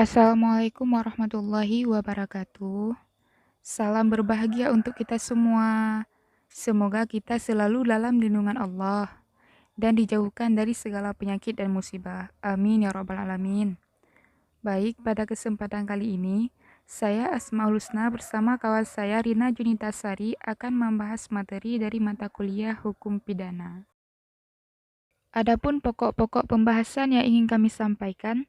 Assalamualaikum warahmatullahi wabarakatuh. Salam berbahagia untuk kita semua. Semoga kita selalu dalam lindungan Allah dan dijauhkan dari segala penyakit dan musibah. Amin ya rabbal alamin. Baik, pada kesempatan kali ini, saya Asmaul Husna bersama kawan saya Rina Junitasari akan membahas materi dari mata kuliah Hukum Pidana. Adapun pokok-pokok pembahasan yang ingin kami sampaikan,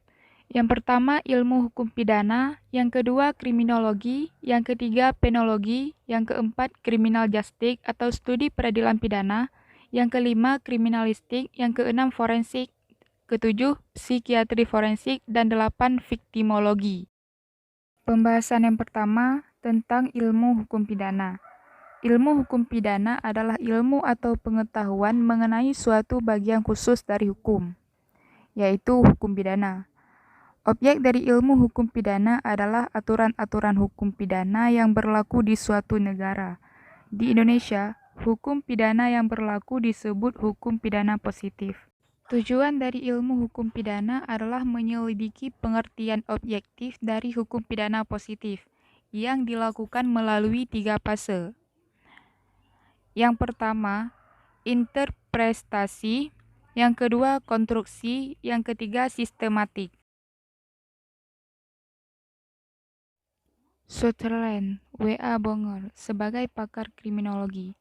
yang pertama ilmu hukum pidana, yang kedua kriminologi, yang ketiga penologi, yang keempat criminal justice atau studi peradilan pidana, yang kelima kriminalistik, yang keenam forensik, ketujuh psikiatri forensik, dan delapan viktimologi. Pembahasan yang pertama tentang ilmu hukum pidana. Ilmu hukum pidana adalah ilmu atau pengetahuan mengenai suatu bagian khusus dari hukum, yaitu hukum pidana. Objek dari ilmu hukum pidana adalah aturan-aturan hukum pidana yang berlaku di suatu negara. Di Indonesia, hukum pidana yang berlaku disebut hukum pidana positif. Tujuan dari ilmu hukum pidana adalah menyelidiki pengertian objektif dari hukum pidana positif yang dilakukan melalui 3 fase. Yang pertama, interpretasi, yang kedua konstruksi, yang ketiga sistematik. Sutherland, W.A. Bonger, sebagai pakar kriminologi,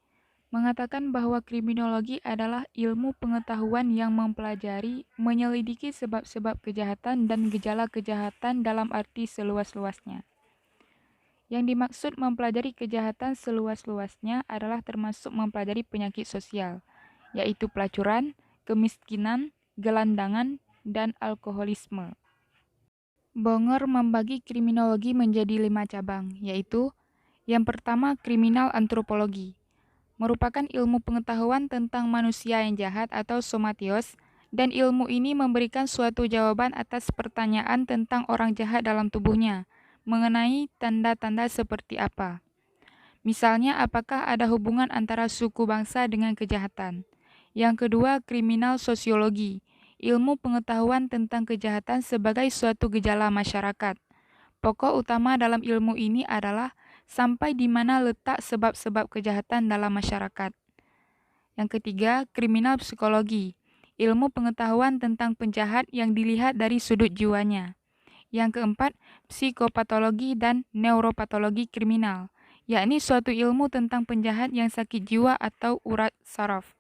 mengatakan bahwa kriminologi adalah ilmu pengetahuan yang mempelajari, menyelidiki sebab-sebab kejahatan dan gejala kejahatan dalam arti seluas-luasnya. Yang dimaksud mempelajari kejahatan seluas-luasnya adalah termasuk mempelajari penyakit sosial, yaitu pelacuran, kemiskinan, gelandangan, dan alkoholisme. Bonger membagi kriminologi menjadi 5 cabang, yaitu yang pertama kriminal antropologi, merupakan ilmu pengetahuan tentang manusia yang jahat atau somatios, dan ilmu ini memberikan suatu jawaban atas pertanyaan tentang orang jahat dalam tubuhnya, mengenai tanda-tanda seperti apa. Misalnya, apakah ada hubungan antara suku bangsa dengan kejahatan. Yang kedua, kriminal sosiologi, ilmu pengetahuan tentang kejahatan sebagai suatu gejala masyarakat. Pokok utama dalam ilmu ini adalah sampai di mana letak sebab-sebab kejahatan dalam masyarakat. Yang ketiga, kriminal psikologi, ilmu pengetahuan tentang penjahat yang dilihat dari sudut jiwanya. Yang keempat, psikopatologi dan neuropatologi kriminal, yakni suatu ilmu tentang penjahat yang sakit jiwa atau urat saraf.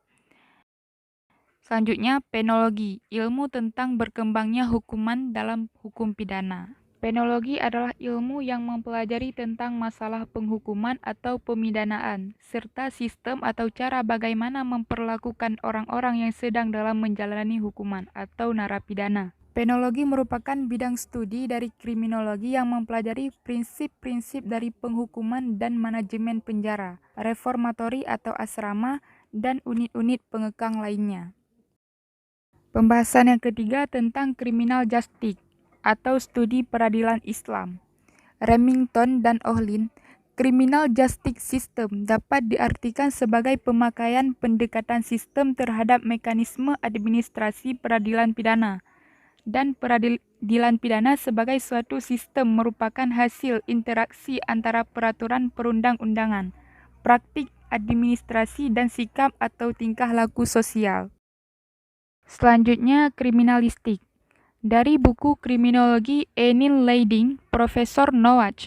Selanjutnya, penologi, ilmu tentang berkembangnya hukuman dalam hukum pidana. Penologi adalah ilmu yang mempelajari tentang masalah penghukuman atau pemidanaan, serta sistem atau cara bagaimana memperlakukan orang-orang yang sedang dalam menjalani hukuman atau narapidana. Penologi merupakan bidang studi dari kriminologi yang mempelajari prinsip-prinsip dari penghukuman dan manajemen penjara, reformatori atau asrama, dan unit-unit pengekang lainnya. Pembahasan yang ketiga tentang criminal justice atau studi peradilan Islam. Remington dan Ohlin, criminal justice system dapat diartikan sebagai pemakaian pendekatan sistem terhadap mekanisme administrasi peradilan pidana, dan peradilan pidana sebagai suatu sistem merupakan hasil interaksi antara peraturan perundang-undangan, praktik administrasi, dan sikap atau tingkah laku sosial. Selanjutnya, kriminalistik. Dari buku Kriminologi Emil Leiding, Profesor Nowak,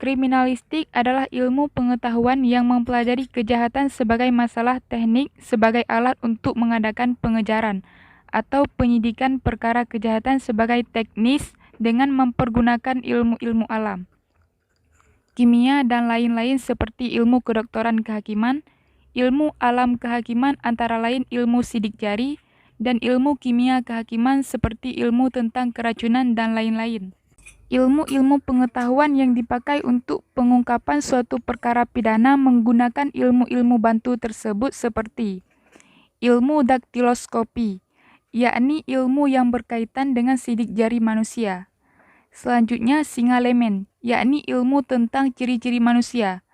kriminalistik adalah ilmu pengetahuan yang mempelajari kejahatan sebagai masalah teknik sebagai alat untuk mengadakan pengejaran atau penyidikan perkara kejahatan sebagai teknis dengan mempergunakan ilmu-ilmu alam, kimia, dan lain-lain seperti ilmu kedokteran kehakiman, ilmu alam kehakiman antara lain ilmu sidik jari, dan ilmu kimia kehakiman seperti ilmu tentang keracunan dan lain-lain. Ilmu-ilmu pengetahuan yang dipakai untuk pengungkapan suatu perkara pidana menggunakan ilmu-ilmu bantu tersebut seperti ilmu daktiloskopi, yakni ilmu yang berkaitan dengan sidik jari manusia. Selanjutnya singalemen, yakni ilmu tentang ciri-ciri manusia.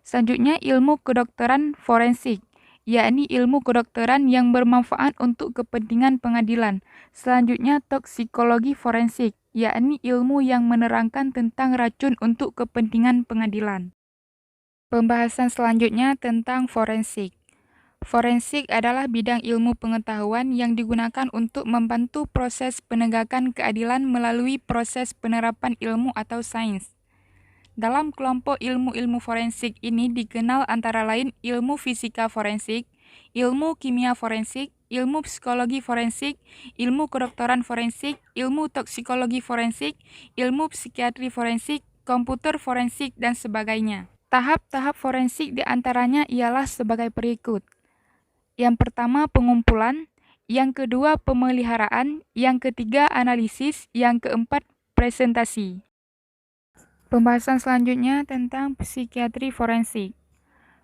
Selanjutnya ilmu kedokteran forensik, yakni ilmu kedokteran yang bermanfaat untuk kepentingan pengadilan. Selanjutnya toksikologi forensik, yakni ilmu yang menerangkan tentang racun untuk kepentingan pengadilan. Pembahasan selanjutnya tentang forensik. Forensik adalah bidang ilmu pengetahuan yang digunakan untuk membantu proses penegakan keadilan melalui proses penerapan ilmu atau sains. Dalam kelompok ilmu-ilmu forensik ini dikenal antara lain ilmu fisika forensik, ilmu kimia forensik, ilmu psikologi forensik, ilmu kedokteran forensik, ilmu toksikologi forensik, ilmu psikiatri forensik, komputer forensik, dan sebagainya. Tahap-tahap forensik diantaranya ialah sebagai berikut. Yang pertama, pengumpulan. Yang kedua, pemeliharaan. Yang ketiga, analisis. Yang keempat, presentasi. Pembahasan selanjutnya tentang psikiatri forensik.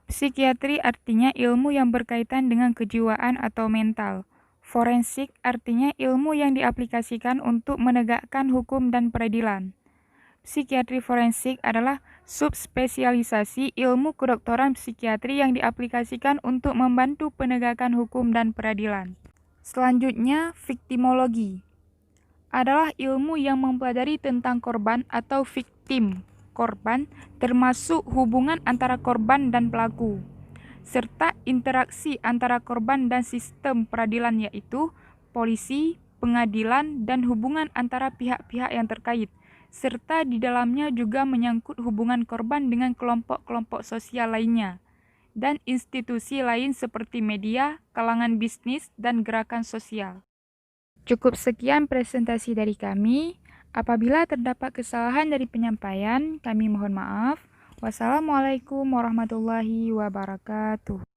Psikiatri artinya ilmu yang berkaitan dengan kejiwaan atau mental. Forensik artinya ilmu yang diaplikasikan untuk menegakkan hukum dan peradilan. Psikiatri forensik adalah subspesialisasi ilmu kedokteran psikiatri yang diaplikasikan untuk membantu penegakan hukum dan peradilan. Selanjutnya, viktimologi adalah ilmu yang mempelajari tentang korban atau victim korban, termasuk hubungan antara korban dan pelaku, serta interaksi antara korban dan sistem peradilan yaitu polisi, pengadilan, dan hubungan antara pihak-pihak yang terkait, serta di dalamnya juga menyangkut hubungan korban dengan kelompok-kelompok sosial lainnya, dan institusi lain seperti media, kalangan bisnis, dan gerakan sosial. Cukup sekian presentasi dari kami. Apabila terdapat kesalahan dari penyampaian, kami mohon maaf. Wassalamualaikum warahmatullahi wabarakatuh.